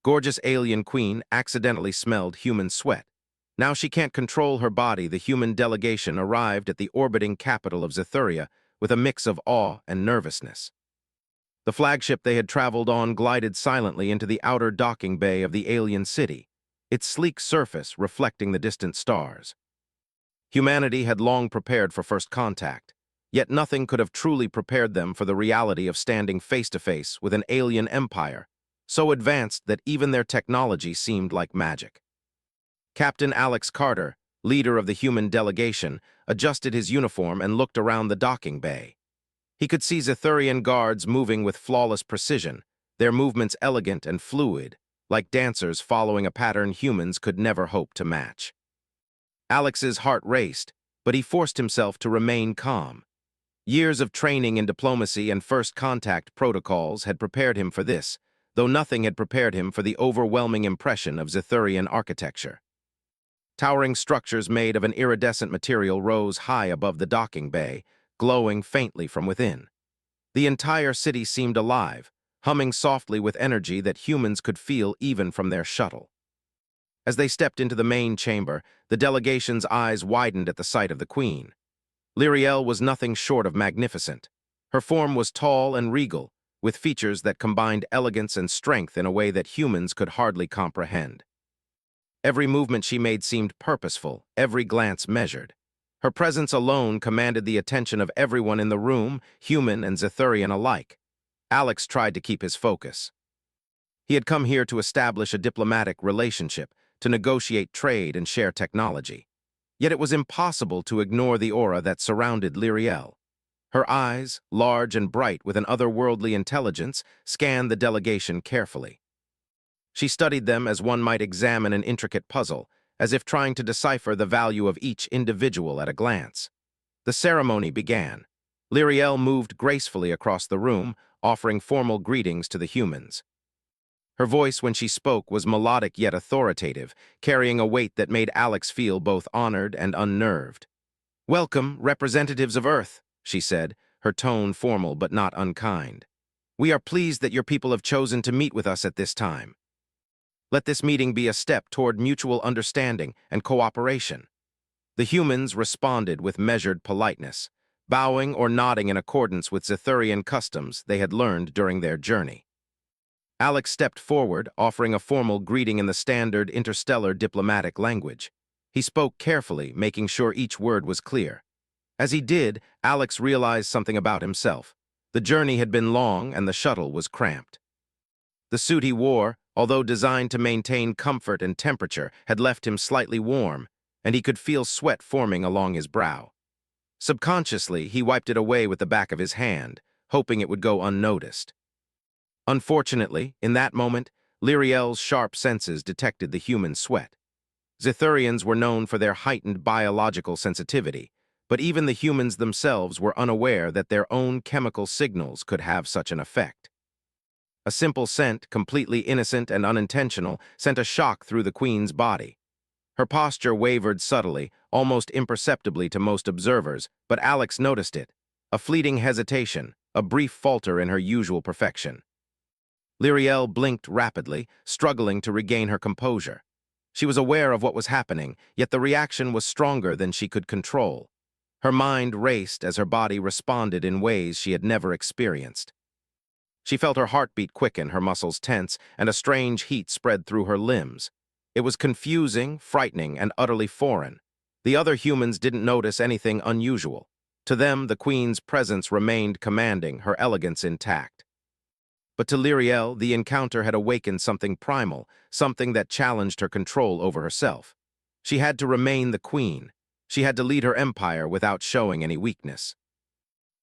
Gorgeous alien queen accidentally smelled human sweat. Now she can't control her body. The human delegation arrived at the orbiting capital of Zithuria with a mix of awe and nervousness. The flagship they had traveled on glided silently into the outer docking bay of the alien city, its sleek surface reflecting the distant stars. Humanity had long prepared for first contact, yet nothing could have truly prepared them for the reality of standing face-to-face with an alien empire, so advanced that even their technology seemed like magic. Captain Alex Carter, leader of the human delegation, adjusted his uniform and looked around the docking bay. He could see Zithurian guards moving with flawless precision, their movements elegant and fluid, like dancers following a pattern humans could never hope to match. Alex's heart raced, but he forced himself to remain calm. Years of training in diplomacy and first contact protocols had prepared him for this, though nothing had prepared him for the overwhelming impression of Zithurian architecture. Towering structures made of an iridescent material rose high above the docking bay, glowing faintly from within. The entire city seemed alive, humming softly with energy that humans could feel even from their shuttle. As they stepped into the main chamber, the delegation's eyes widened at the sight of the queen. Lyriel was nothing short of magnificent. Her form was tall and regal, with features that combined elegance and strength in a way that humans could hardly comprehend. Every movement she made seemed purposeful, every glance measured. Her presence alone commanded the attention of everyone in the room, human and Zithurian alike. Alex tried to keep his focus. He had come here to establish a diplomatic relationship, to negotiate trade and share technology. Yet it was impossible to ignore the aura that surrounded Lyriel. Her eyes, large and bright with an otherworldly intelligence, scanned the delegation carefully. She studied them as one might examine an intricate puzzle, as if trying to decipher the value of each individual at a glance. The ceremony began. Lyriel moved gracefully across the room, offering formal greetings to the humans. Her voice when she spoke was melodic yet authoritative, carrying a weight that made Alex feel both honored and unnerved. "Welcome, representatives of Earth," she said, her tone formal but not unkind. "We are pleased that your people have chosen to meet with us at this time. Let this meeting be a step toward mutual understanding and cooperation." The humans responded with measured politeness, bowing or nodding in accordance with Zithurian customs they had learned during their journey. Alex stepped forward, offering a formal greeting in the standard interstellar diplomatic language. He spoke carefully, making sure each word was clear. As he did, Alex realized something about himself. The journey had been long and the shuttle was cramped. The suit he wore, although designed to maintain comfort and temperature, had left him slightly warm, and he could feel sweat forming along his brow. Subconsciously, he wiped it away with the back of his hand, hoping it would go unnoticed. Unfortunately, in that moment, Lyriel's sharp senses detected the human sweat. Zithurians were known for their heightened biological sensitivity, but even the humans themselves were unaware that their own chemical signals could have such an effect. A simple scent, completely innocent and unintentional, sent a shock through the queen's body. Her posture wavered subtly, almost imperceptibly to most observers, but Alex noticed it. A fleeting hesitation, a brief falter in her usual perfection. Lyriel blinked rapidly, struggling to regain her composure. She was aware of what was happening, yet the reaction was stronger than she could control. Her mind raced as her body responded in ways she had never experienced. She felt her heartbeat quicken, her muscles tense, and a strange heat spread through her limbs. It was confusing, frightening, and utterly foreign. The other humans didn't notice anything unusual. To them, the queen's presence remained commanding, her elegance intact. But to Lyriel, the encounter had awakened something primal, something that challenged her control over herself. She had to remain the queen. She had to lead her empire without showing any weakness.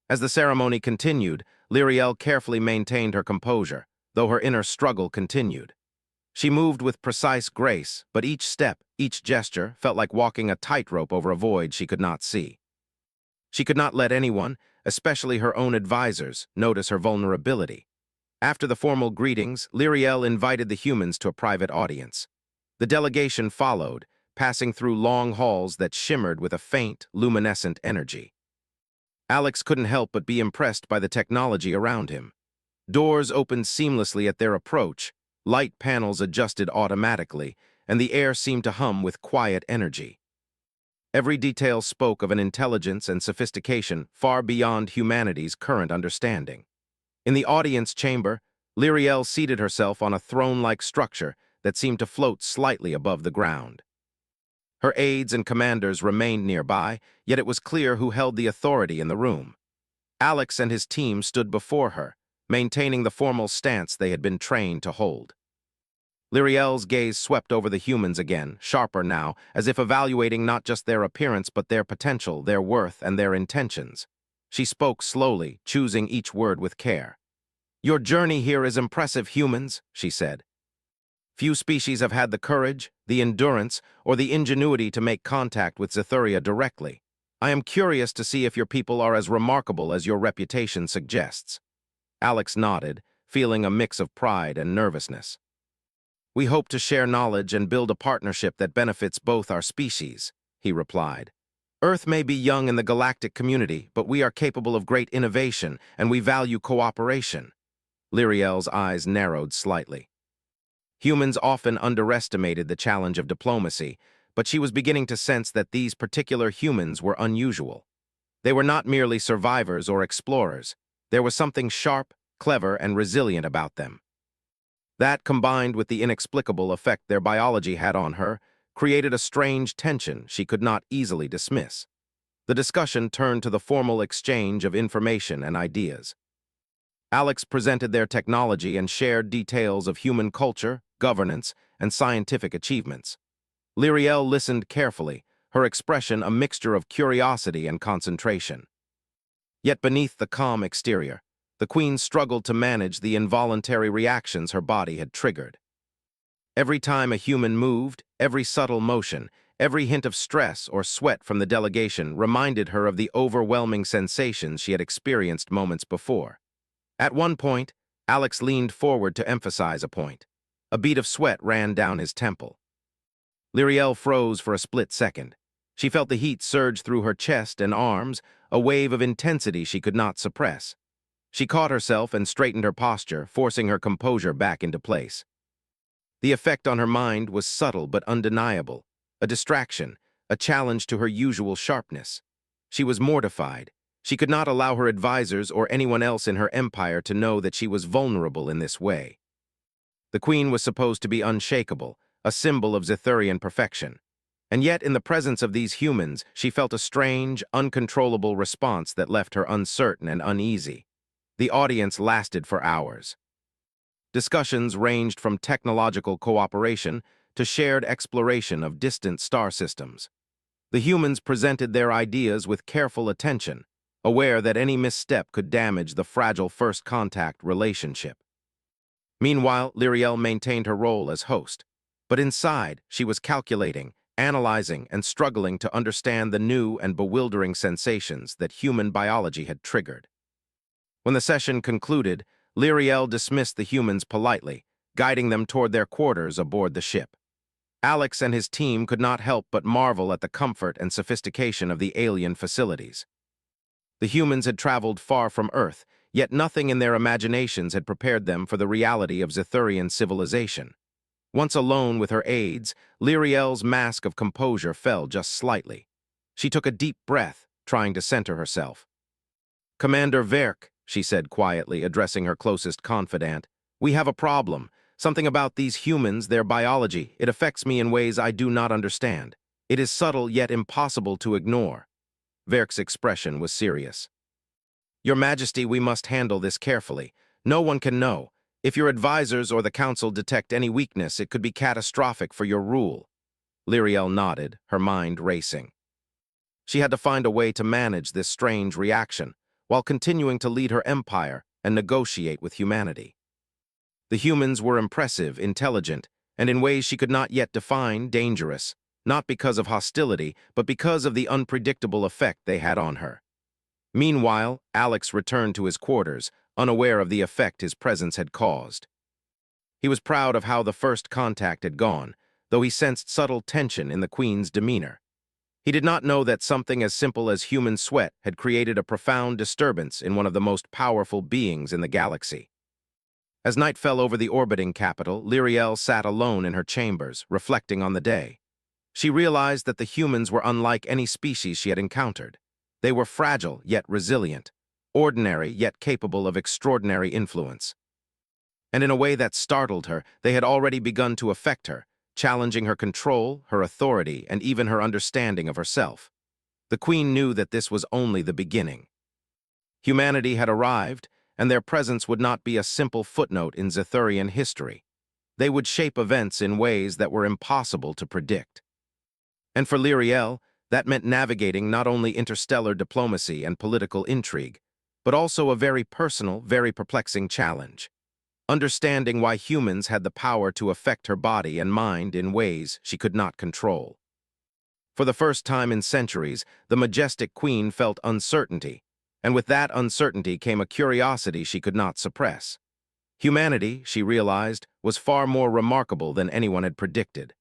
As the ceremony continued, Lyriel carefully maintained her composure, though her inner struggle continued. She moved with precise grace, but each step, each gesture, felt like walking a tightrope over a void she could not see. She could not let anyone, especially her own advisors, notice her vulnerability. After the formal greetings, Lyriel invited the humans to a private audience. The delegation followed, passing through long halls that shimmered with a faint, luminescent energy. Alex couldn't help but be impressed by the technology around him. Doors opened seamlessly at their approach, Light panels adjusted automatically, and the air seemed to hum with quiet energy. Every detail spoke of an intelligence and sophistication far beyond humanity's current understanding. In the audience chamber, Lyriel seated herself on a throne-like structure that seemed to float slightly above the ground. Her aides and commanders remained nearby, yet it was clear who held the authority in the room. Alex and his team stood before her, maintaining the formal stance they had been trained to hold. Lyriel's gaze swept over the humans again, sharper now, as if evaluating not just their appearance but their potential, their worth, and their intentions. She spoke slowly, choosing each word with care. "Your journey here is impressive, humans," she said. "Few species have had the courage, the endurance, or the ingenuity to make contact with Xithuria directly. I am curious to see if your people are as remarkable as your reputation suggests." Alex nodded, feeling a mix of pride and nervousness. "We hope to share knowledge and build a partnership that benefits both our species," he replied. "Earth may be young in the galactic community, but we are capable of great innovation, and we value cooperation." Lyriel's eyes narrowed slightly. Humans often underestimated the challenge of diplomacy, but she was beginning to sense that these particular humans were unusual. They were not merely survivors or explorers. There was something sharp, clever, and resilient about them. That, combined with the inexplicable effect their biology had on her, created a strange tension she could not easily dismiss. The discussion turned to the formal exchange of information and ideas. Alex presented their technology and shared details of human culture, governance, and scientific achievements. Lyriel listened carefully, her expression a mixture of curiosity and concentration. Yet beneath the calm exterior, the Queen struggled to manage the involuntary reactions her body had triggered. Every time a human moved, every subtle motion, every hint of stress or sweat from the delegation reminded her of the overwhelming sensations she had experienced moments before. At one point, Alex leaned forward to emphasize a point. A bead of sweat ran down his temple. Lyriel froze for a split second. She felt the heat surge through her chest and arms, a wave of intensity she could not suppress. She caught herself and straightened her posture, forcing her composure back into place. The effect on her mind was subtle but undeniable, a distraction, a challenge to her usual sharpness. She was mortified. She could not allow her advisors or anyone else in her empire to know that she was vulnerable in this way. The Queen was supposed to be unshakable, a symbol of Xithurian perfection. And yet, in the presence of these humans, she felt a strange, uncontrollable response that left her uncertain and uneasy. The audience lasted for hours. Discussions ranged from technological cooperation to shared exploration of distant star systems. The humans presented their ideas with careful attention, aware that any misstep could damage the fragile first contact relationship. Meanwhile, Lyriel maintained her role as host, but inside she was calculating, analyzing, and struggling to understand the new and bewildering sensations that human biology had triggered. When the session concluded, Lyriel dismissed the humans politely, guiding them toward their quarters aboard the ship. Alex and his team could not help but marvel at the comfort and sophistication of the alien facilities. The humans had traveled far from Earth, yet nothing in their imaginations had prepared them for the reality of Xithurian civilization. Once alone with her aides, Lyriel's mask of composure fell just slightly. She took a deep breath, trying to center herself. "Commander Verk," she said quietly, addressing her closest confidant, "we have a problem. Something about these humans, their biology, it affects me in ways I do not understand. It is subtle yet impossible to ignore." Verk's expression was serious. "Your Majesty, we must handle this carefully. No one can know. If your advisors or the Council detect any weakness, it could be catastrophic for your rule." Lyriel nodded, her mind racing. She had to find a way to manage this strange reaction, while continuing to lead her empire and negotiate with humanity. The humans were impressive, intelligent, and in ways she could not yet define, dangerous, not because of hostility, but because of the unpredictable effect they had on her. Meanwhile, Alex returned to his quarters, unaware of the effect his presence had caused. He was proud of how the first contact had gone, though he sensed subtle tension in the Queen's demeanor. He did not know that something as simple as human sweat had created a profound disturbance in one of the most powerful beings in the galaxy. As night fell over the orbiting capital, Lyriel sat alone in her chambers, reflecting on the day. She realized that the humans were unlike any species she had encountered. They were fragile yet resilient, ordinary yet capable of extraordinary influence. And in a way that startled her, they had already begun to affect her, challenging her control, her authority, and even her understanding of herself. The Queen knew that this was only the beginning. Humanity had arrived, and their presence would not be a simple footnote in Zethurian history. They would shape events in ways that were impossible to predict. And for Lyriel, that meant navigating not only interstellar diplomacy and political intrigue, but also a very personal, very perplexing challenge. Understanding why humans had the power to affect her body and mind in ways she could not control. For the first time in centuries, the majestic Queen felt uncertainty, and with that uncertainty came a curiosity she could not suppress. Humanity, she realized, was far more remarkable than anyone had predicted.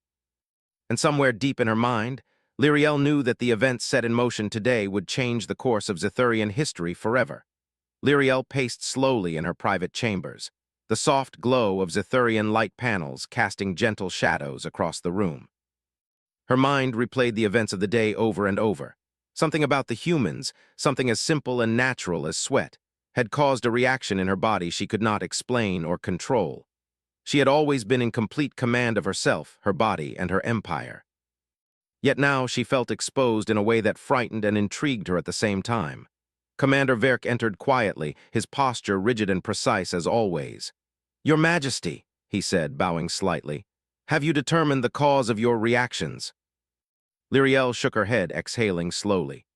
And somewhere deep in her mind, Lyriel knew that the events set in motion today would change the course of Zethurian history forever. Lyriel paced slowly in her private chambers, the soft glow of Zethurian light panels casting gentle shadows across the room. Her mind replayed the events of the day over and over. Something about the humans, something as simple and natural as sweat, had caused a reaction in her body she could not explain or control. She had always been in complete command of herself, her body, and her empire. Yet now she felt exposed in a way that frightened and intrigued her at the same time. Commander Verk entered quietly, his posture rigid and precise as always. "Your Majesty," he said, bowing slightly, "have you determined the cause of your reactions?" Lyriel shook her head, exhaling slowly.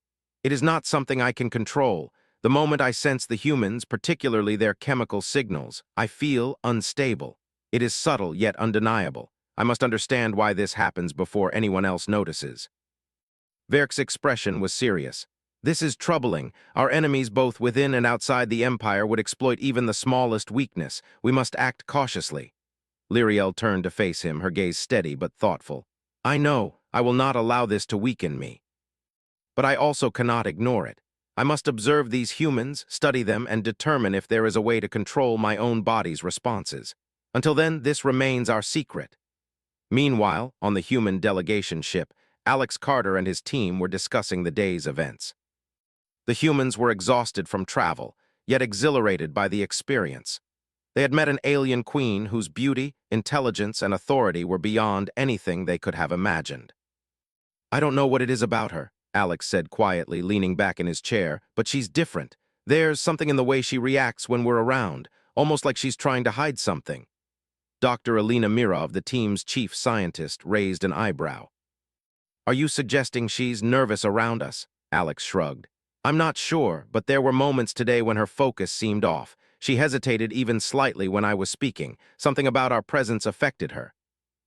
"It is not something I can control. The moment I sense the humans, particularly their chemical signals, I feel unstable. It is subtle yet undeniable. I must understand why this happens before anyone else notices." Verk's expression was serious. "This is troubling. Our enemies both within and outside the Empire would exploit even the smallest weakness. We must act cautiously." Lyriel turned to face him, her gaze steady but thoughtful. "I know. I will not allow this to weaken me. But I also cannot ignore it. I must observe these humans, study them, and determine if there is a way to control my own body's responses. Until then, this remains our secret." Meanwhile, on the human delegation ship, Alex Carter and his team were discussing the day's events. The humans were exhausted from travel, yet exhilarated by the experience. They had met an alien queen whose beauty, intelligence, and authority were beyond anything they could have imagined. "I don't know what it is about her," Alex said quietly, leaning back in his chair, "but she's different. There's something in the way she reacts when we're around, almost like she's trying to hide something." Dr. Alina Mirov, the team's chief scientist, raised an eyebrow. "Are you suggesting she's nervous around us?" Alex shrugged. "I'm not sure, but there were moments today when her focus seemed off. She hesitated even slightly when I was speaking. Something about our presence affected her."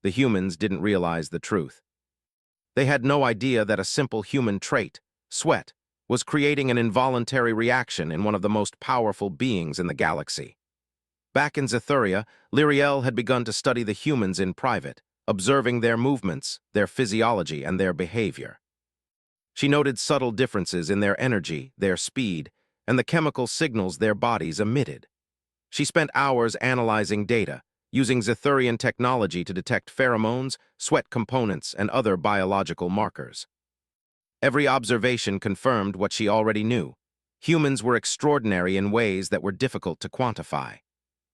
The humans didn't realize the truth. They had no idea that a simple human trait, sweat, was creating an involuntary reaction in one of the most powerful beings in the galaxy. Back in Zethuria, Lyriel had begun to study the humans in private, observing their movements, their physiology, and their behavior. She noted subtle differences in their energy, their speed, and the chemical signals their bodies emitted. She spent hours analyzing data, using Zethurian technology to detect pheromones, sweat components, and other biological markers. Every observation confirmed what she already knew. Humans were extraordinary in ways that were difficult to quantify.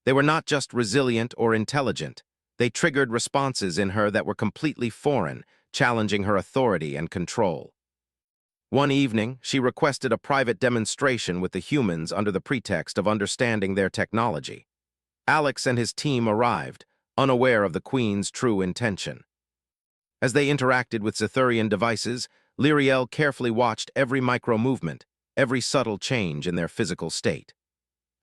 They were not just resilient or intelligent. They triggered responses in her that were completely foreign, challenging her authority and control. One evening, she requested a private demonstration with the humans under the pretext of understanding their technology. Alex and his team arrived, unaware of the Queen's true intention. As they interacted with Zethurian devices, Lyriel carefully watched every micro-movement, every subtle change in their physical state.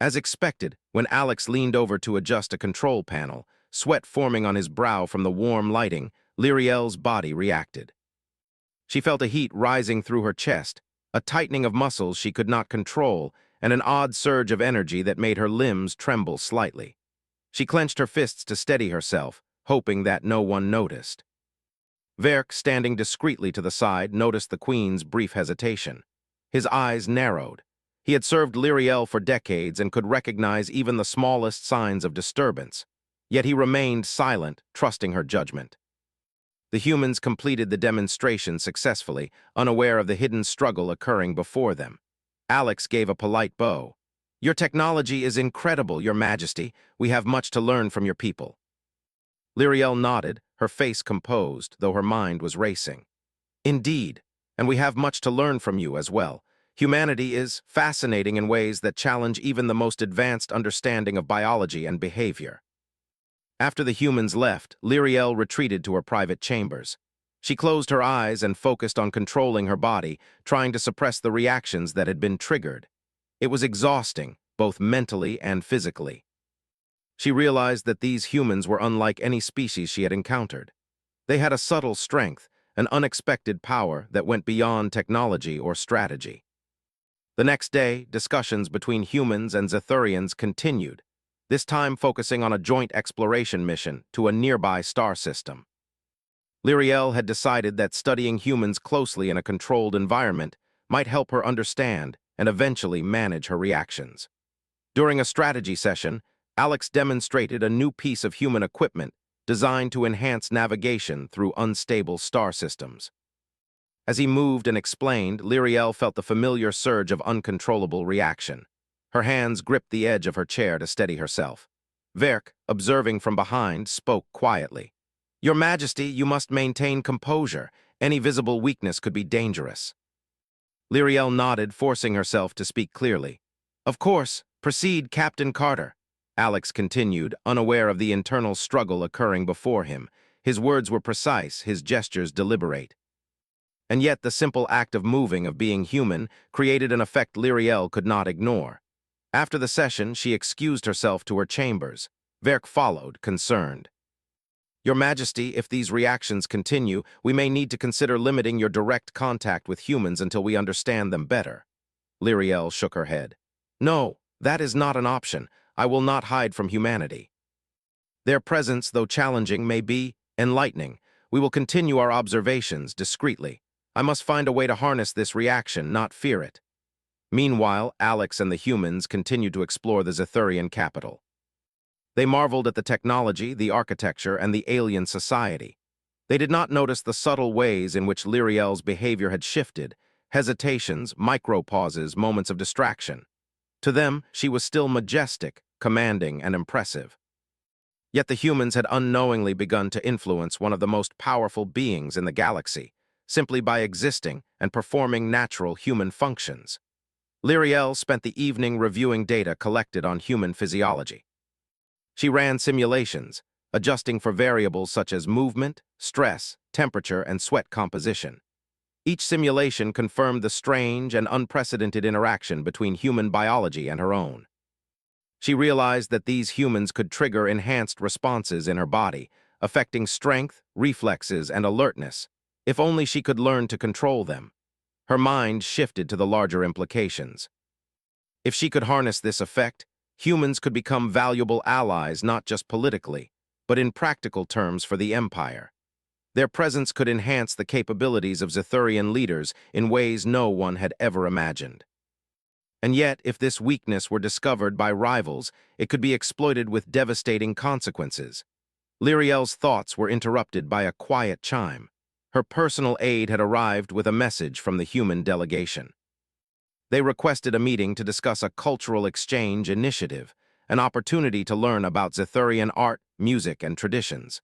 As expected, when Alex leaned over to adjust a control panel, sweat forming on his brow from the warm lighting, Lyriel's body reacted. She felt a heat rising through her chest, a tightening of muscles she could not control, and an odd surge of energy that made her limbs tremble slightly. She clenched her fists to steady herself, hoping that no one noticed. Verk, standing discreetly to the side, noticed the Queen's brief hesitation. His eyes narrowed. He had served Lyriel for decades and could recognize even the smallest signs of disturbance. Yet he remained silent, trusting her judgment. The humans completed the demonstration successfully, unaware of the hidden struggle occurring before them. Alex gave a polite bow. "Your technology is incredible, Your Majesty. We have much to learn from your people." Lyriel nodded, her face composed, though her mind was racing. "Indeed, and we have much to learn from you as well. Humanity is fascinating in ways that challenge even the most advanced understanding of biology and behavior." After the humans left, Lyriel retreated to her private chambers. She closed her eyes and focused on controlling her body, trying to suppress the reactions that had been triggered. It was exhausting, both mentally and physically. She realized that these humans were unlike any species she had encountered. They had a subtle strength, an unexpected power that went beyond technology or strategy. The next day, discussions between humans and Zethurians continued, this time focusing on a joint exploration mission to a nearby star system. Lyriel had decided that studying humans closely in a controlled environment might help her understand and eventually manage her reactions. During a strategy session, Alex demonstrated a new piece of human equipment designed to enhance navigation through unstable star systems. As he moved and explained, Lyriel felt the familiar surge of uncontrollable reaction. Her hands gripped the edge of her chair to steady herself. Verk, observing from behind, spoke quietly. "Your Majesty, you must maintain composure. Any visible weakness could be dangerous." Lyriel nodded, forcing herself to speak clearly. "Of course, proceed, Captain Carter." Alex continued, unaware of the internal struggle occurring before him. His words were precise, his gestures deliberate. And yet the simple act of moving, of being human, created an effect Lyriel could not ignore. After the session, she excused herself to her chambers. Verk followed, concerned. "Your Majesty, if these reactions continue, we may need to consider limiting your direct contact with humans until we understand them better." Lyriel shook her head. "No, that is not an option. I will not hide from humanity. Their presence, though challenging, may be enlightening. We will continue our observations discreetly. I must find a way to harness this reaction, not fear it." Meanwhile, Alex and the humans continued to explore the Zethurian capital. They marveled at the technology, the architecture, and the alien society. They did not notice the subtle ways in which Lyriel's behavior had shifted, hesitations, micro-pauses, moments of distraction. To them, she was still majestic, commanding, and impressive. Yet the humans had unknowingly begun to influence one of the most powerful beings in the galaxy, simply by existing and performing natural human functions. Lyriel spent the evening reviewing data collected on human physiology. She ran simulations, adjusting for variables such as movement, stress, temperature, and sweat composition. Each simulation confirmed the strange and unprecedented interaction between human biology and her own. She realized that these humans could trigger enhanced responses in her body, affecting strength, reflexes, and alertness, if only she could learn to control them. Her mind shifted to the larger implications. If she could harness this effect, humans could become valuable allies not just politically, but in practical terms for the Empire. Their presence could enhance the capabilities of Zethurian leaders in ways no one had ever imagined. And yet, if this weakness were discovered by rivals, it could be exploited with devastating consequences. Lyriel's thoughts were interrupted by a quiet chime. Her personal aide had arrived with a message from the human delegation. They requested a meeting to discuss a cultural exchange initiative, an opportunity to learn about Zethurian art, music, and traditions.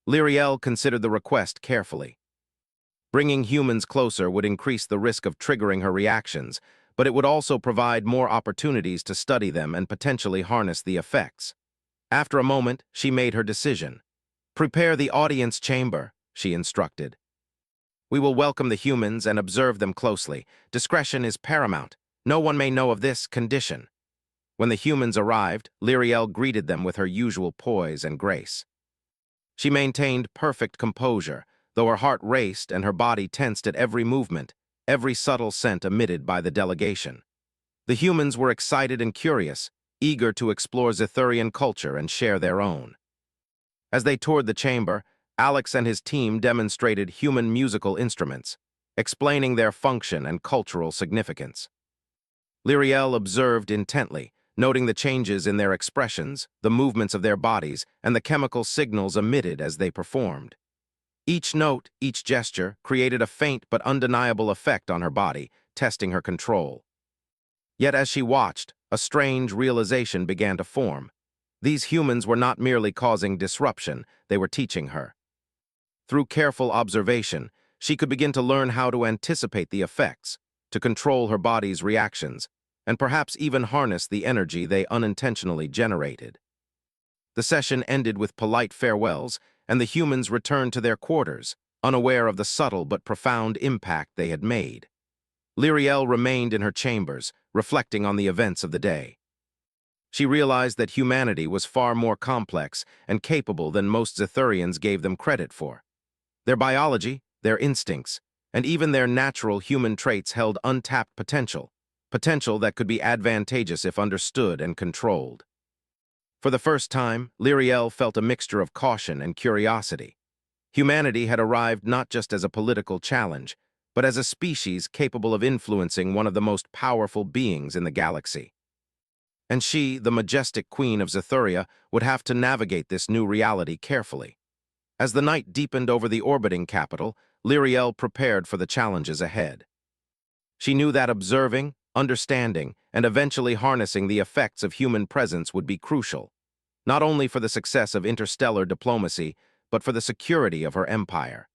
Lyriel considered the request carefully. Bringing humans closer would increase the risk of triggering her reactions, but it would also provide more opportunities to study them and potentially harness the effects. After a moment, she made her decision. "Prepare the audience chamber," she instructed. "We will welcome the humans and observe them closely. Discretion is paramount. No one may know of this condition." When the humans arrived, Lyriel greeted them with her usual poise and grace. She maintained perfect composure, though her heart raced and her body tensed at every movement, every subtle scent emitted by the delegation. The humans were excited and curious, eager to explore Zethurian culture and share their own. As they toured the chamber, Alex and his team demonstrated human musical instruments, explaining their function and cultural significance. Lyriel observed intently, noting the changes in their expressions, the movements of their bodies, and the chemical signals emitted as they performed. Each note, each gesture, created a faint but undeniable effect on her body, testing her control. Yet as she watched, a strange realization began to form. These humans were not merely causing disruption, they were teaching her. Through careful observation, she could begin to learn how to anticipate the effects, to control her body's reactions, and perhaps even harness the energy they unintentionally generated. The session ended with polite farewells, and the humans returned to their quarters, unaware of the subtle but profound impact they had made. Lyriel remained in her chambers, reflecting on the events of the day. She realized that humanity was far more complex and capable than most Zethurians gave them credit for. Their biology, their instincts, and even their natural human traits held untapped potential that could be advantageous if understood and controlled. For the first time, Lyriel felt a mixture of caution and curiosity. Humanity had arrived not just as a political challenge, but as a species capable of influencing one of the most powerful beings in the galaxy. And she, the majestic queen of Zethuria, would have to navigate this new reality carefully. As the night deepened over the orbiting capital, Lyriel prepared for the challenges ahead. She knew that observing, understanding, and eventually harnessing the effects of human presence would be crucial, not only for the success of interstellar diplomacy, but for the security of her empire.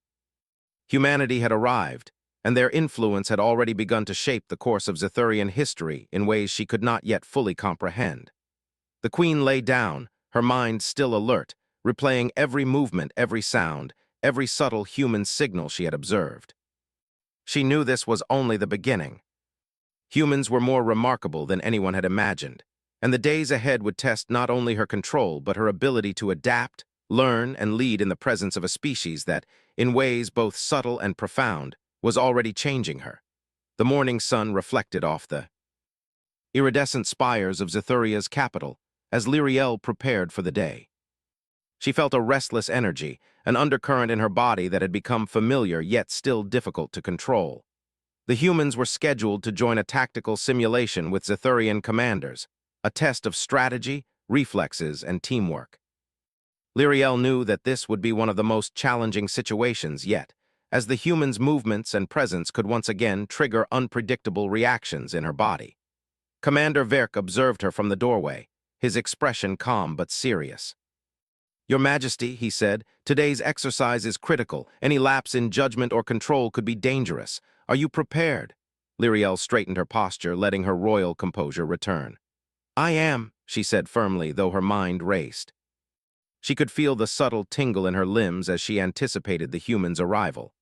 Humanity had arrived, and their influence had already begun to shape the course of Zethurian history in ways she could not yet fully comprehend. The queen lay down, her mind still alert, replaying every movement, every sound, every subtle human signal she had observed. She knew this was only the beginning. Humans were more remarkable than anyone had imagined, and the days ahead would test not only her control but her ability to adapt, learn, and lead in the presence of a species that, in ways both subtle and profound, was already changing her. The morning sun reflected off the iridescent spires of Zethuria's capital as Lyriel prepared for the day. She felt a restless energy, an undercurrent in her body that had become familiar yet still difficult to control. The humans were scheduled to join a tactical simulation with Zethurian commanders, a test of strategy, reflexes, and teamwork. Lyriel knew that this would be one of the most challenging situations yet, as the humans' movements and presence could once again trigger unpredictable reactions in her body. Commander Verk observed her from the doorway, his expression calm but serious. "Your Majesty," he said, "today's exercise is critical. Any lapse in judgment or control could be dangerous. Are you prepared?" Lyriel straightened her posture, letting her royal composure return. "I am," she said firmly, though her mind raced. She could feel the subtle tingle in her limbs as she anticipated the humans' arrival.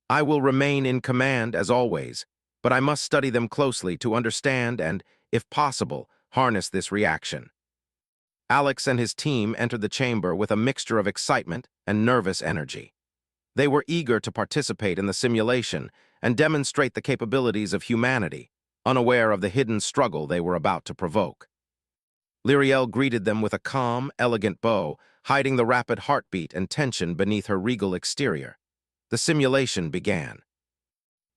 "I will remain in command, as always, but I must study them closely to understand and, if possible, harness this reaction." Alex and his team entered the chamber with a mixture of excitement and nervous energy. They were eager to participate in the simulation and demonstrate the capabilities of humanity, unaware of the hidden struggle they were about to provoke. Lyriel greeted them with a calm, elegant bow, hiding the rapid heartbeat and tension beneath her regal exterior. The simulation began.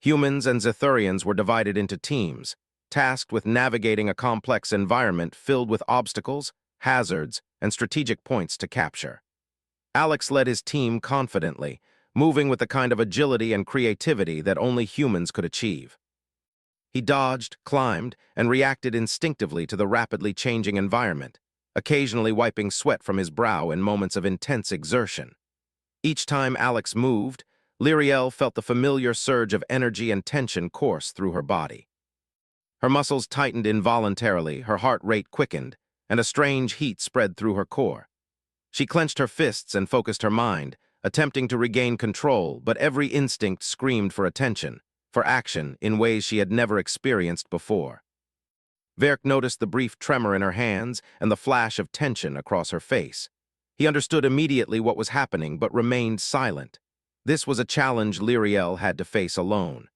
Humans and Zethurians were divided into teams, tasked with navigating a complex environment filled with obstacles, hazards, and strategic points to capture. Alex led his team confidently, moving with the kind of agility and creativity that only humans could achieve. He dodged, climbed, and reacted instinctively to the rapidly changing environment, occasionally wiping sweat from his brow in moments of intense exertion. Each time Alex moved, Lyriel felt the familiar surge of energy and tension course through her body. Her muscles tightened involuntarily, her heart rate quickened, and a strange heat spread through her core. She clenched her fists and focused her mind, attempting to regain control, but every instinct screamed for attention, for action in ways she had never experienced before. Verk noticed the brief tremor in her hands and the flash of tension across her face. He understood immediately what was happening, but remained silent. This was a challenge Lyriel had to face alone.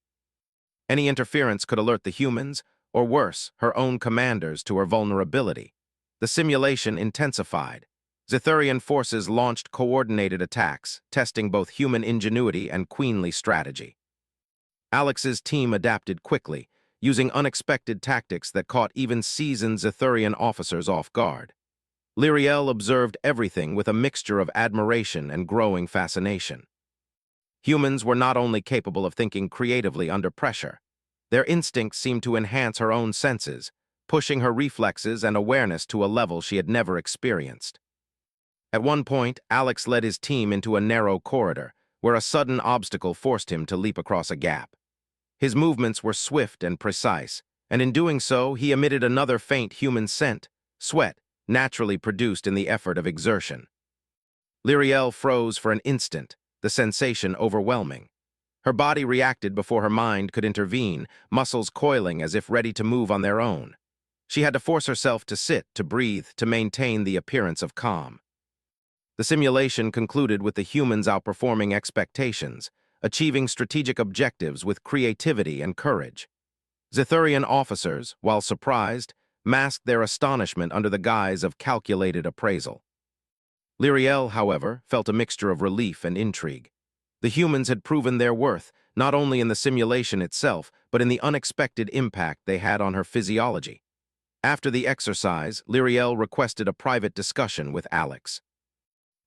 Any interference could alert the humans, or worse, her own commanders, to her vulnerability. The simulation intensified. Zethurian forces launched coordinated attacks, testing both human ingenuity and queenly strategy. Alex's team adapted quickly, using unexpected tactics that caught even seasoned Zethurian officers off guard. Lyriel observed everything with a mixture of admiration and growing fascination. Humans were not only capable of thinking creatively under pressure, their instincts seemed to enhance her own senses, pushing her reflexes and awareness to a level she had never experienced. At one point, Alex led his team into a narrow corridor, where a sudden obstacle forced him to leap across a gap. His movements were swift and precise, and in doing so, he emitted another faint human scent, sweat, naturally produced in the effort of exertion. Lyriel froze for an instant, the sensation overwhelming. Her body reacted before her mind could intervene, muscles coiling as if ready to move on their own. She had to force herself to sit, to breathe, to maintain the appearance of calm. The simulation concluded with the humans outperforming expectations, achieving strategic objectives with creativity and courage. Zethurian officers, while surprised, masked their astonishment under the guise of calculated appraisal. Lyriel, however, felt a mixture of relief and intrigue. The humans had proven their worth, not only in the simulation itself, but in the unexpected impact they had on her physiology. After the exercise, Lyriel requested a private discussion with Alex.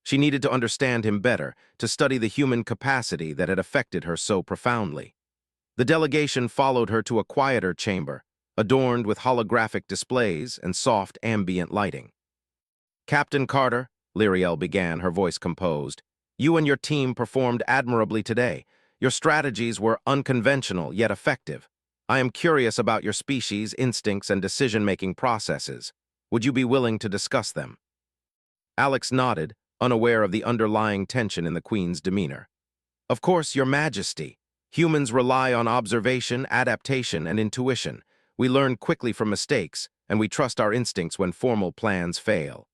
She needed to understand him better, to study the human capacity that had affected her so profoundly. The delegation followed her to a quieter chamber, adorned with holographic displays and soft ambient lighting. "Captain Carter," Lyriel began, her voice composed, "you and your team performed admirably today. Your strategies were unconventional yet effective. I am curious about your species' instincts and decision-making processes. Would you be willing to discuss them?" Alex nodded, unaware of the underlying tension in the Queen's demeanor. "Of course, Your Majesty. Humans rely on observation, adaptation, and intuition. We learn quickly from mistakes, and we trust our instincts when formal plans fail.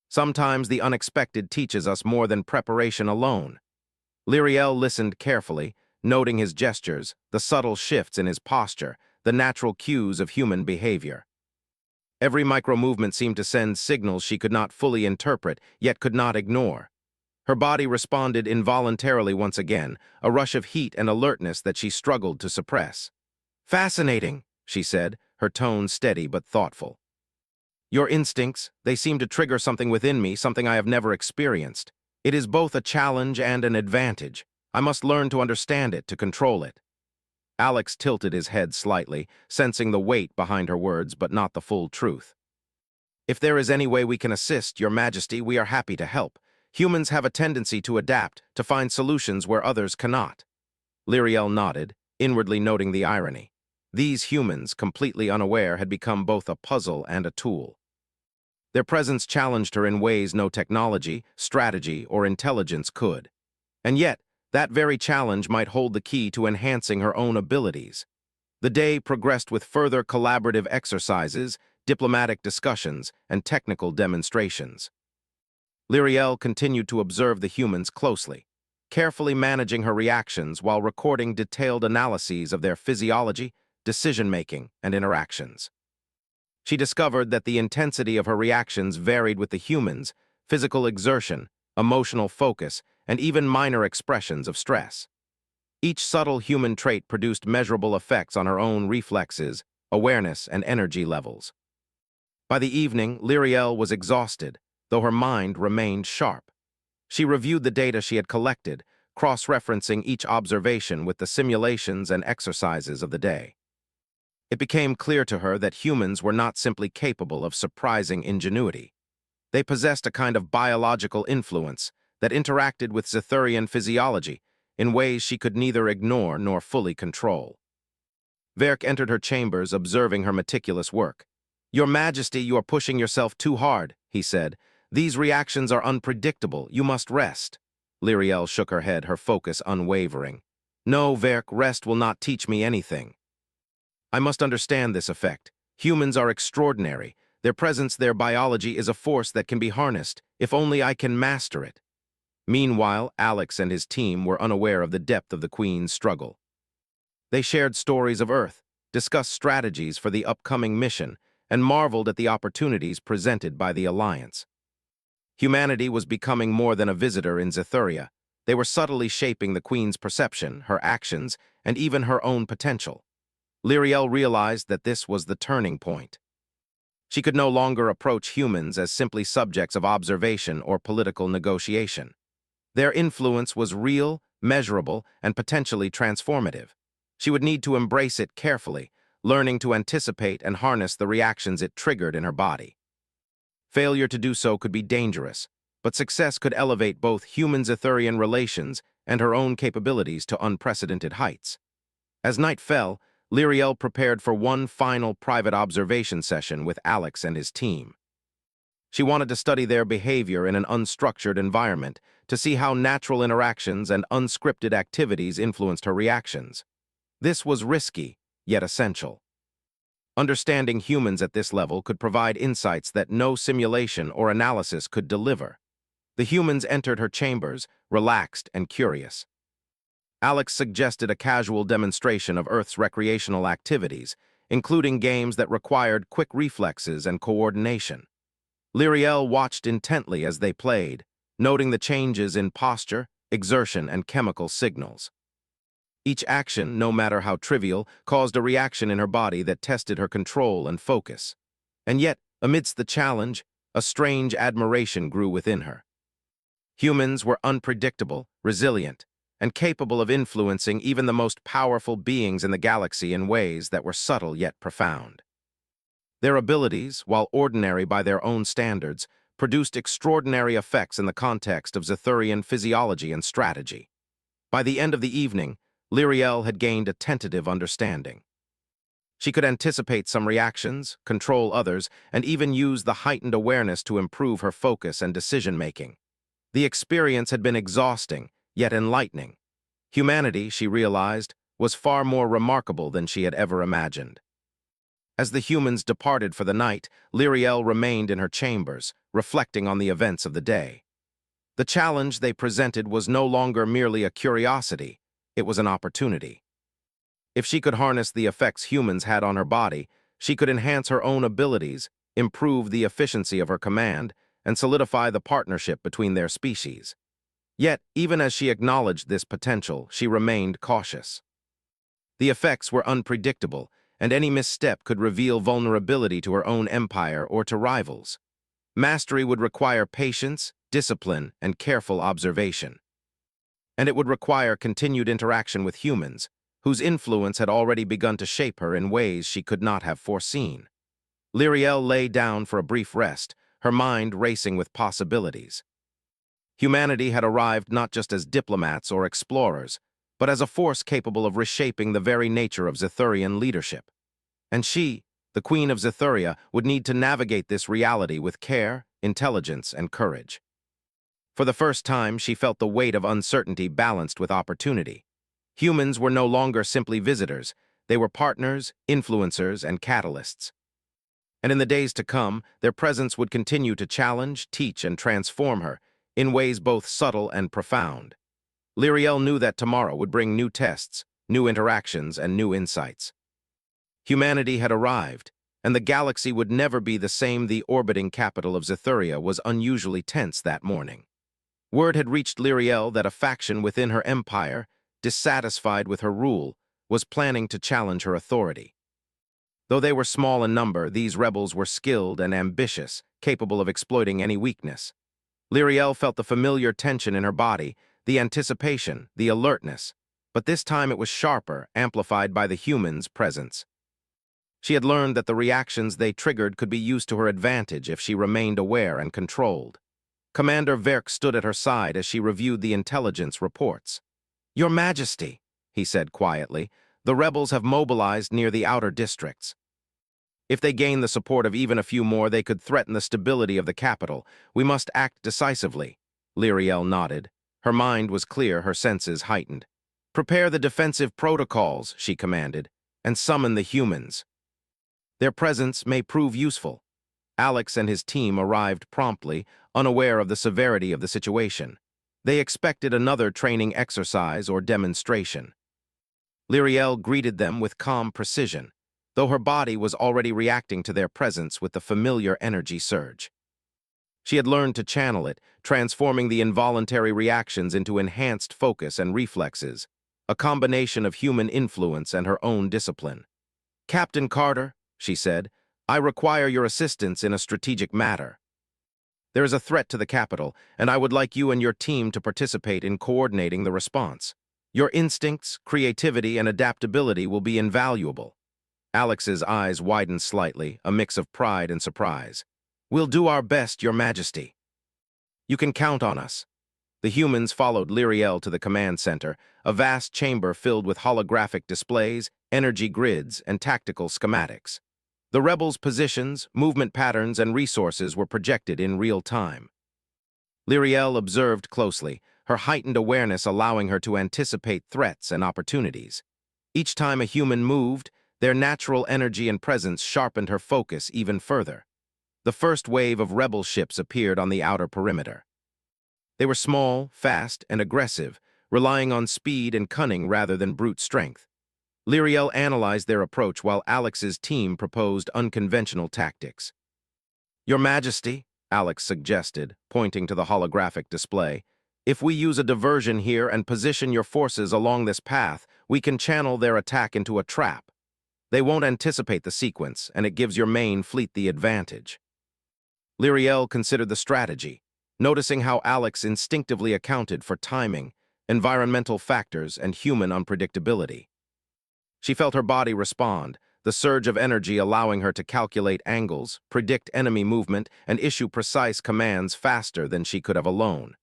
Sometimes the unexpected teaches us more than preparation alone." Lyriel listened carefully, noting his gestures, the subtle shifts in his posture, the natural cues of human behavior. Every micro-movement seemed to send signals she could not fully interpret, yet could not ignore. Her body responded involuntarily once again, a rush of heat and alertness that she struggled to suppress. "Fascinating," she said, her tone steady but thoughtful. "Your instincts, they seem to trigger something within me, something I have never experienced. It is both a challenge and an advantage. I must learn to understand it, to control it." Alex tilted his head slightly, sensing the weight behind her words but not the full truth. "If there is any way we can assist, Your Majesty, we are happy to help. Humans have a tendency to adapt, to find solutions where others cannot." Lyriel nodded, inwardly noting the irony. These humans, completely unaware, had become both a puzzle and a tool. Their presence challenged her in ways no technology, strategy, or intelligence could. And yet, that very challenge might hold the key to enhancing her own abilities. The day progressed with further collaborative exercises, diplomatic discussions, and technical demonstrations. Lyriel continued to observe the humans closely, carefully managing her reactions while recording detailed analyses of their physiology, decision-making, and interactions. She discovered that the intensity of her reactions varied with the humans, physical exertion, emotional focus, and even minor expressions of stress. Each subtle human trait produced measurable effects on her own reflexes, awareness, and energy levels. By the evening, Lyriel was exhausted, though her mind remained sharp. She reviewed the data she had collected, cross-referencing each observation with the simulations and exercises of the day. It became clear to her that humans were not simply capable of surprising ingenuity. They possessed a kind of biological influence that interacted with Zethurian physiology in ways she could neither ignore nor fully control. Verk entered her chambers, observing her meticulous work. "Your Majesty, you are pushing yourself too hard," he said. "These reactions are unpredictable. You must rest." Lyriel shook her head, her focus unwavering. "No, Verk, rest will not teach me anything. I must understand this effect. Humans are extraordinary. Their presence, their biology is a force that can be harnessed, if only I can master it." Meanwhile, Alex and his team were unaware of the depth of the Queen's struggle. They shared stories of Earth, discussed strategies for the upcoming mission, and marveled at the opportunities presented by the Alliance. Humanity was becoming more than a visitor in Zethuria. They were subtly shaping the Queen's perception, her actions, and even her own potential. Lyriel realized that this was the turning point. She could no longer approach humans as simply subjects of observation or political negotiation. Their influence was real, measurable, and potentially transformative. She would need to embrace it carefully, learning to anticipate and harness the reactions it triggered in her body. Failure to do so could be dangerous, but success could elevate both human-Ithurian relations and her own capabilities to unprecedented heights. As night fell, Lyriel prepared for one final private observation session with Alex and his team. She wanted to study their behavior in an unstructured environment to see how natural interactions and unscripted activities influenced her reactions. This was risky, yet essential. Understanding humans at this level could provide insights that no simulation or analysis could deliver. The humans entered her chambers, relaxed and curious. Alex suggested a casual demonstration of Earth's recreational activities, including games that required quick reflexes and coordination. Lyriel watched intently as they played, noting the changes in posture, exertion, and chemical signals. Each action, no matter how trivial, caused a reaction in her body that tested her control and focus. And yet, amidst the challenge, a strange admiration grew within her. Humans were unpredictable, resilient, and capable of influencing even the most powerful beings in the galaxy in ways that were subtle yet profound. Their abilities, while ordinary by their own standards, produced extraordinary effects in the context of Zethurian physiology and strategy. By the end of the evening, Lyriel had gained a tentative understanding. She could anticipate some reactions, control others, and even use the heightened awareness to improve her focus and decision-making. The experience had been exhausting, yet enlightening. Humanity, she realized, was far more remarkable than she had ever imagined. As the humans departed for the night, Lyriel remained in her chambers, reflecting on the events of the day. The challenge they presented was no longer merely a curiosity, it was an opportunity. If she could harness the effects humans had on her body, she could enhance her own abilities, improve the efficiency of her command, and solidify the partnership between their species. Yet, even as she acknowledged this potential, she remained cautious. The effects were unpredictable, and any misstep could reveal vulnerability to her own empire or to rivals. Mastery would require patience, discipline, and careful observation. And it would require continued interaction with humans, whose influence had already begun to shape her in ways she could not have foreseen. Lyriel lay down for a brief rest, her mind racing with possibilities. Humanity had arrived not just as diplomats or explorers, but as a force capable of reshaping the very nature of Zethurian leadership. And she, the Queen of Zethuria, would need to navigate this reality with care, intelligence, and courage. For the first time, she felt the weight of uncertainty balanced with opportunity. Humans were no longer simply visitors, they were partners, influencers, and catalysts. And in the days to come, their presence would continue to challenge, teach, and transform her, in ways both subtle and profound. Lyriel knew that tomorrow would bring new tests, new interactions, and new insights. Humanity had arrived, and the galaxy would never be the same. The orbiting capital of Zethuria was unusually tense that morning. Word had reached Lyriel that a faction within her empire, dissatisfied with her rule, was planning to challenge her authority. Though they were small in number, these rebels were skilled and ambitious, capable of exploiting any weakness. Lyriel felt the familiar tension in her body, the anticipation, the alertness, but this time it was sharper, amplified by the humans' presence. She had learned that the reactions they triggered could be used to her advantage if she remained aware and controlled. Commander Verk stood at her side as she reviewed the intelligence reports. "Your Majesty," he said quietly, "the rebels have mobilized near the outer districts. If they gain the support of even a few more, they could threaten the stability of the capital. We must act decisively." Lyriel nodded. Her mind was clear, her senses heightened. "Prepare the defensive protocols," she commanded, "and summon the humans. Their presence may prove useful." Alex and his team arrived promptly, unaware of the severity of the situation. They expected another training exercise or demonstration. Lyriel greeted them with calm precision, though her body was already reacting to their presence with the familiar energy surge. She had learned to channel it, transforming the involuntary reactions into enhanced focus and reflexes, a combination of human influence and her own discipline. Captain Carter, she said, I require your assistance in a strategic matter. There is a threat to the capital, and I would like you and your team to participate in coordinating the response. Your instincts, creativity, and adaptability will be invaluable. Alex's eyes widened slightly, a mix of pride and surprise. We'll do our best, Your Majesty. You can count on us. The humans followed Lyriel to the command center, a vast chamber filled with holographic displays, energy grids, and tactical schematics. The rebels' positions, movement patterns, and resources were projected in real time. Lyriel observed closely, her heightened awareness allowing her to anticipate threats and opportunities. Each time a human moved, their natural energy and presence sharpened her focus even further. The first wave of rebel ships appeared on the outer perimeter. They were small, fast, and aggressive, relying on speed and cunning rather than brute strength. Lyriel analyzed their approach while Alex's team proposed unconventional tactics. Your Majesty, Alex suggested, pointing to the holographic display, if we use a diversion here and position your forces along this path, we can channel their attack into a trap. They won't anticipate the sequence, and it gives your main fleet the advantage. Lyriel considered the strategy, noticing how Alex instinctively accounted for timing, environmental factors, and human unpredictability. She felt her body respond, the surge of energy allowing her to calculate angles, predict enemy movement, and issue precise commands faster than she could have alone.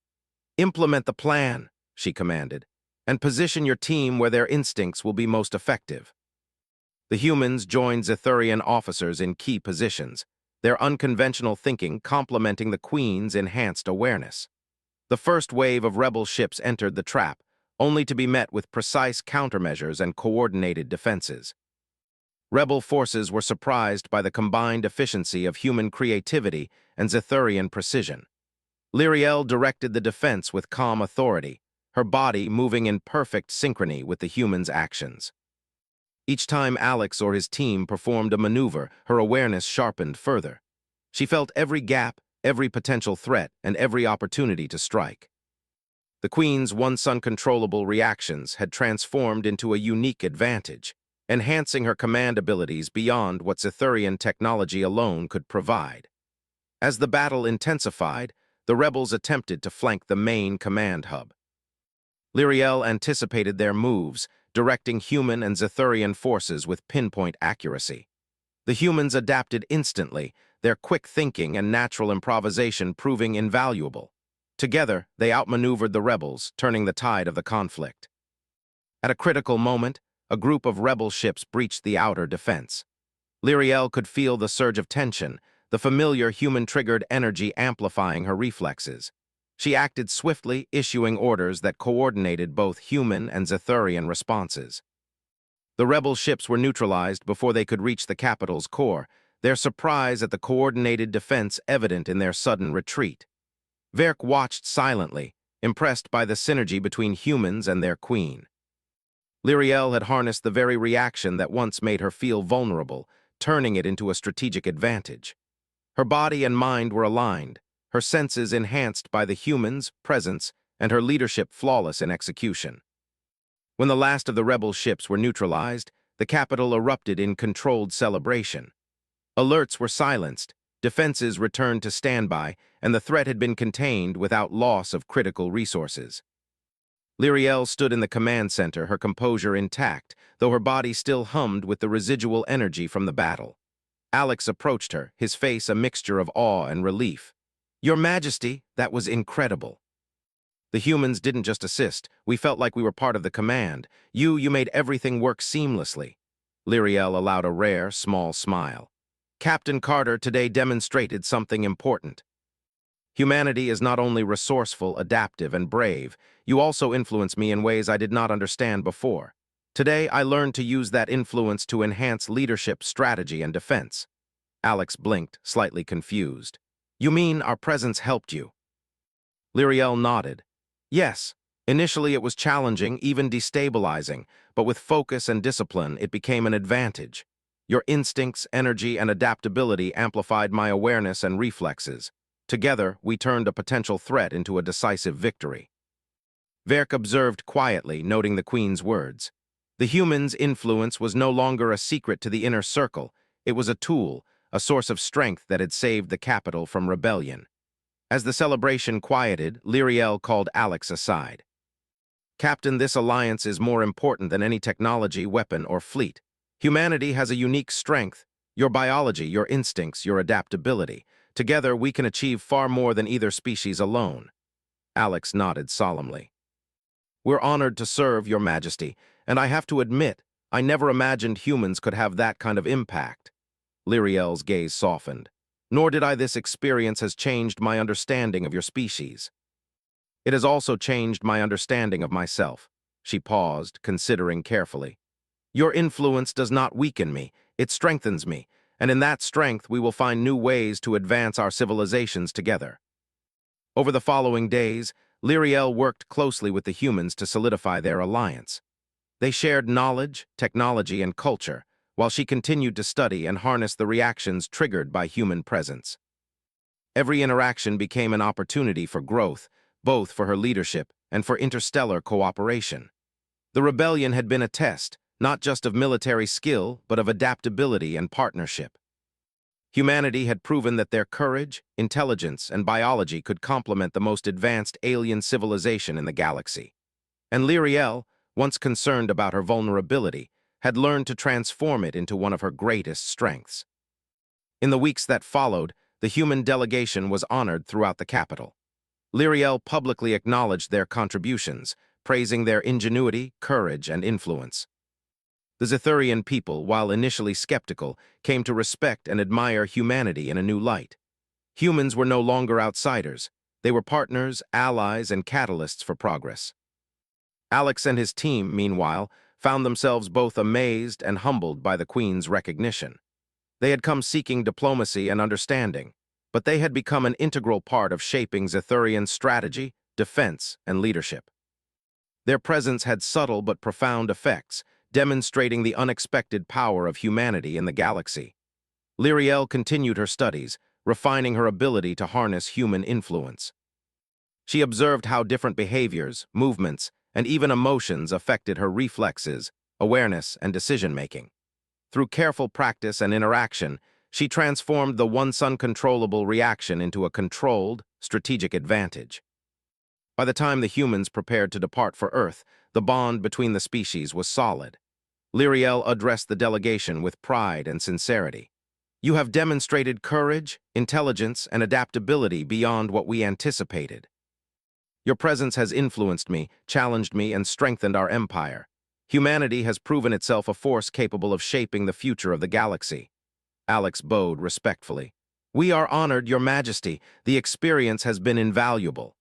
Implement the plan, she commanded, and position your team where their instincts will be most effective. The humans joined Zethurian officers in key positions, their unconventional thinking complementing the Queen's enhanced awareness. The first wave of rebel ships entered the trap, only to be met with precise countermeasures and coordinated defenses. Rebel forces were surprised by the combined efficiency of human creativity and Zethurian precision. Lyriel directed the defense with calm authority, her body moving in perfect synchrony with the humans' actions. Each time Alex or his team performed a maneuver, her awareness sharpened further. She felt every gap, every potential threat, and every opportunity to strike. The Queen's once uncontrollable reactions had transformed into a unique advantage, enhancing her command abilities beyond what Zethurian technology alone could provide. As the battle intensified, the rebels attempted to flank the main command hub. Lyriel anticipated their moves, directing human and Zethurian forces with pinpoint accuracy. The humans adapted instantly, their quick thinking and natural improvisation proving invaluable. Together, they outmaneuvered the rebels, turning the tide of the conflict. At a critical moment, a group of rebel ships breached the outer defense. Lyriel could feel the surge of tension, the familiar human-triggered energy amplifying her reflexes. She acted swiftly, issuing orders that coordinated both human and Zethurian responses. The rebel ships were neutralized before they could reach the capital's core, their surprise at the coordinated defense evident in their sudden retreat. Verk watched silently, impressed by the synergy between humans and their queen. Lyriel had harnessed the very reaction that once made her feel vulnerable, turning it into a strategic advantage. Her body and mind were aligned, her senses enhanced by the humans' presence and her leadership flawless in execution. When the last of the rebel ships were neutralized, the capital erupted in controlled celebration. Alerts were silenced, defenses returned to standby, and the threat had been contained without loss of critical resources. Lyriel stood in the command center, her composure intact, though her body still hummed with the residual energy from the battle. Alex approached her, his face a mixture of awe and relief. Your Majesty, that was incredible. The humans didn't just assist, we felt like we were part of the command. You made everything work seamlessly. Lyriel allowed a rare, small smile. Captain Carter today demonstrated something important. Humanity is not only resourceful, adaptive, and brave, you also influence me in ways I did not understand before. Today, I learned to use that influence to enhance leadership, strategy, and defense. Alex blinked, slightly confused. You mean our presence helped you? Lyriel nodded. Yes. Initially, it was challenging, even destabilizing, but with focus and discipline, it became an advantage. Your instincts, energy, and adaptability amplified my awareness and reflexes. Together, we turned a potential threat into a decisive victory. Verk observed quietly, noting the Queen's words. The humans' influence was no longer a secret to the inner circle. It was a tool, a source of strength that had saved the capital from rebellion. As the celebration quieted, Lyriel called Alex aside. "Captain, this alliance is more important than any technology, weapon, or fleet. Humanity has a unique strength. Your biology, your instincts, your adaptability. Together, we can achieve far more than either species alone." Alex nodded solemnly. "We're honored to serve, Your Majesty, and I have to admit, I never imagined humans could have that kind of impact." Lyriel's gaze softened. "Nor did I. This experience has changed my understanding of your species. It has also changed my understanding of myself." She paused, considering carefully. "Your influence does not weaken me, it strengthens me, and in that strength we will find new ways to advance our civilizations together." Over the following days, Lyriel worked closely with the humans to solidify their alliance. They shared knowledge, technology, and culture, while she continued to study and harness the reactions triggered by human presence. Every interaction became an opportunity for growth, both for her leadership and for interstellar cooperation. The rebellion had been a test, not just of military skill, but of adaptability and partnership. Humanity had proven that their courage, intelligence, and biology could complement the most advanced alien civilization in the galaxy. And Lyriel, once concerned about her vulnerability, had learned to transform it into one of her greatest strengths. In the weeks that followed, the human delegation was honored throughout the capital. Lyriel publicly acknowledged their contributions, praising their ingenuity, courage, and influence. The Zithurian people, while initially skeptical, came to respect and admire humanity in a new light. Humans were no longer outsiders. They were partners, allies, and catalysts for progress. Alex and his team, meanwhile, found themselves both amazed and humbled by the Queen's recognition. They had come seeking diplomacy and understanding, but they had become an integral part of shaping Zithurian strategy, defense, and leadership. Their presence had subtle but profound effects, demonstrating the unexpected power of humanity in the galaxy. Lyriel continued her studies, refining her ability to harness human influence. She observed how different behaviors, movements, and even emotions affected her reflexes, awareness, and decision-making. Through careful practice and interaction, she transformed the once uncontrollable reaction into a controlled, strategic advantage. By the time the humans prepared to depart for Earth, the bond between the species was solid. Lyriel addressed the delegation with pride and sincerity. "You have demonstrated courage, intelligence, and adaptability beyond what we anticipated. Your presence has influenced me, challenged me, and strengthened our empire. Humanity has proven itself a force capable of shaping the future of the galaxy." Alex bowed respectfully. "We are honored, Your Majesty. The experience has been invaluable.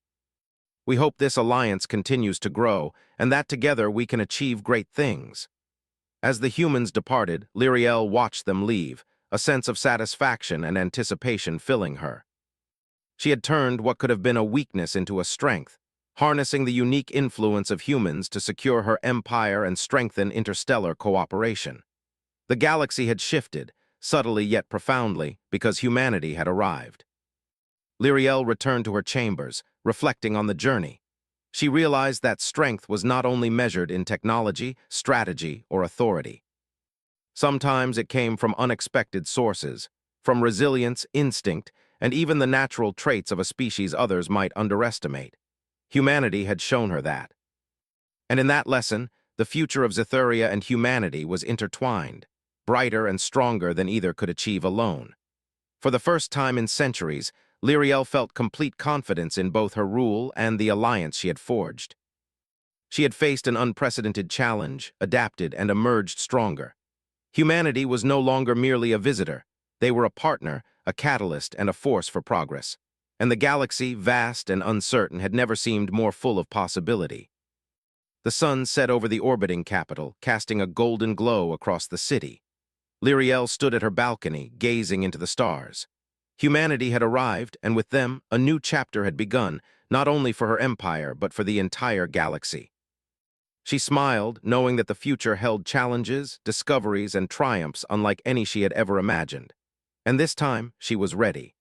We hope this alliance continues to grow, and that together we can achieve great things." As the humans departed, Lyriel watched them leave, a sense of satisfaction and anticipation filling her. She had turned what could have been a weakness into a strength, harnessing the unique influence of humans to secure her empire and strengthen interstellar cooperation. The galaxy had shifted, subtly yet profoundly, because humanity had arrived. Lyriel returned to her chambers, reflecting on the journey. She realized that strength was not only measured in technology, strategy, or authority. Sometimes it came from unexpected sources, from resilience, instinct, and even the natural traits of a species others might underestimate. Humanity had shown her that. And in that lesson, the future of Zithuria and humanity was intertwined, brighter and stronger than either could achieve alone. For the first time in centuries, Lyriel felt complete confidence in both her rule and the alliance she had forged. She had faced an unprecedented challenge, adapted, and emerged stronger. Humanity was no longer merely a visitor. They were a partner, a catalyst, and a force for progress. And the galaxy, vast and uncertain, had never seemed more full of possibility. The sun set over the orbiting capital, casting a golden glow across the city. Lyriel stood at her balcony, gazing into the stars. Humanity had arrived, and with them, a new chapter had begun, not only for her empire, but for the entire galaxy. She smiled, knowing that the future held challenges, discoveries, and triumphs unlike any she had ever imagined. And this time, she was ready.